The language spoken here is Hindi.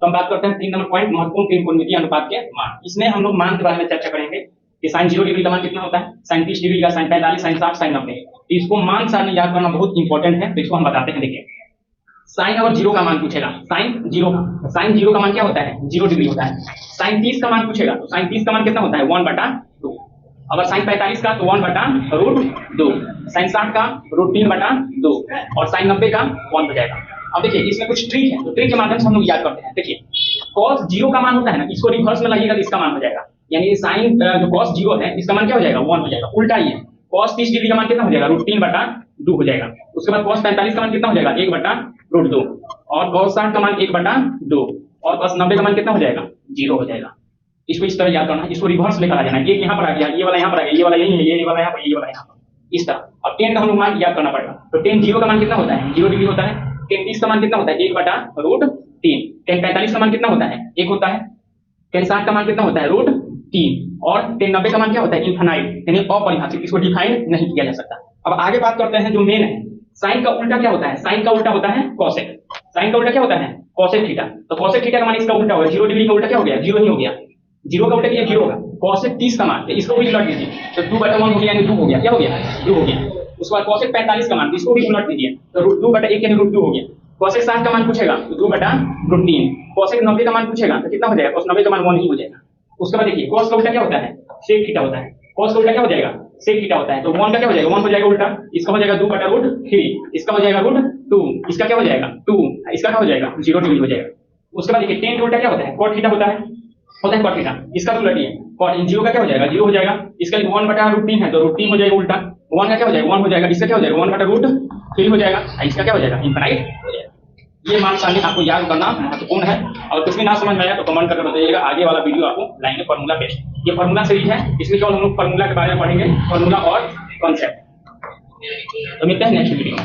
तो हम बात करते हैं 3 नंबर पॉइंट, महत्वपूर्ण त्रिकोणमितीय अनुपात के मान। इसमें हम लोग मान के बारे में चर्चा करेंगे कि साइन 0 डिग्री का मान कितना होता है, साइन 30 डिग्री का, साइन 45, साइन 60, साइन 90। इसको मान सारणी याद करना बहुत इंपॉर्टेंट है, तो इसको हम बताते हैं। देखिए साइन अगर 0 का मान पूछेगा, साइन 0 का मान क्या होता है, 0 डिग्री होता है। साइन 30 का मान पूछेगा तो साइन 30 का मान कितना होता है, 1/2। अगर साइन 45 का तो 1/√2, साइन 60 का √3/2 और साइन 90 का 1 हो जाएगा। अब देखिए इसमें कुछ ट्रिक है, तो ट्रिक के माध्यम से हम लोग याद करते हैं। देखिए cos 0 का मान होता है ना, इसको रिवर्स में लाइएगा तो इसका मान हो जाएगा, यानी साइन जो cos 0 है इसका मान क्या हो जाएगा, 1 हो जाएगा। उल्टा ही है, cos 30 डिग्री का मान कितना हो जाएगा, √3/2 हो जाएगा। उसके बाद cos 45 का मान कितना हो जाएगा, 1/√2 और cos 60 का मान 1/2 और cos 90 का मान कितना हो जाएगा, 0 हो जाएगा। इसको इस तरह याद करना है, इसको रिवर्स लेकर आ जाना है। ये यहाँ पर आ गया, ये वाला यहाँ पर आ गया, ये वाला यही है, ये वाला यहाँ पर, ये वाला यहाँ पर, इस तरह। अब tan का हम लोग मान याद करना पड़ेगा। तो tan 0 का मान कितना होता है, 0 डिग्री होता है। tan 30 का मान कितना होता है, 1/√3। tan 45 का मान कितना होता है, 1 होता है। tan 60 का मान कितना होता है, √3 और tan 90 का मान क्या होता है, इनफाइनाइट, यानी अपरिभाषित, इसको डिफाइन नहीं किया जा सकता। अब आगे बात करते हैं जो मेन है, साइन का उल्टा क्या होता है, साइन का उल्टा होता है कोसेक। साइन का उल्टा क्या होता है, कोसेक थीटा। तो कोसेक थीटा का मान इसका उल्टा होगा, 0 डिग्री का उल्टा क्या हो गया, 0 ही हो गया। 0 का उल्टा क्या, 0 होगा। कोसेक 30 का मान, इसको भी उलट दीजिए तो 2/1 हो गया, यानी 2 हो गया। क्या हो गया, 2 हो गया। उसके बाद कोसेक 45 का मान, इसको भी उलट दीजिए तो √2/1 यानी √2 हो गया। कोसेक 60 का मान पूछेगा तो 2/√3। कोसेक 90 का मान पूछेगा तो कितना हो जाएगा, cos 90 का मान 1 ही हो जाएगा। उसके बाद देखिए cos का उल्टा क्या होता है, sec थीटा होता है। cos का उल्टा क्या हो जाएगा, sec थीटा होता है। तो 1 का क्या हो जाएगा, 1 हो जाएगा उल्टा, इसका हो जाएगा 2/√3, इसका हो जाएगा √2, इसका क्या हो जाएगा 2, इसका क्या हो जाएगा 0 डिग्री हो जाएगा। उसके बाद देखिए tan का उल्टा क्या होता है, cot थीटा होता है cot थीटा, इसका तो उल्टा है। cot 0 का क्या हो जाएगा, 0 हो जाएगा। इसका 1/√3 है तो √3 हो जाएगा उल्टा। 1 का क्या हो जाएगा, 1 हो जाएगा। इसका क्या हो जाएगा, 1/√3 हो जाएगा। इसका क्या हो जाएगा, इनफाइनाइट हो जाएगा। ये मान सारणी आपको याद करना महत्वपूर्ण है, और कुछ भी ना समझ में आया तो कमेंट करके बताइएगा। आगे वाला वीडियो आपको लाएंगे फार्मूला बेस्ड। ये फार्मूला सीरीज है, इसमें केवल हम लोग फार्मूला के बारे में पढ़ेंगे, फार्मूला और कॉन्सेप्ट। तो मिलते हैं नेक्स्ट वीडियो में।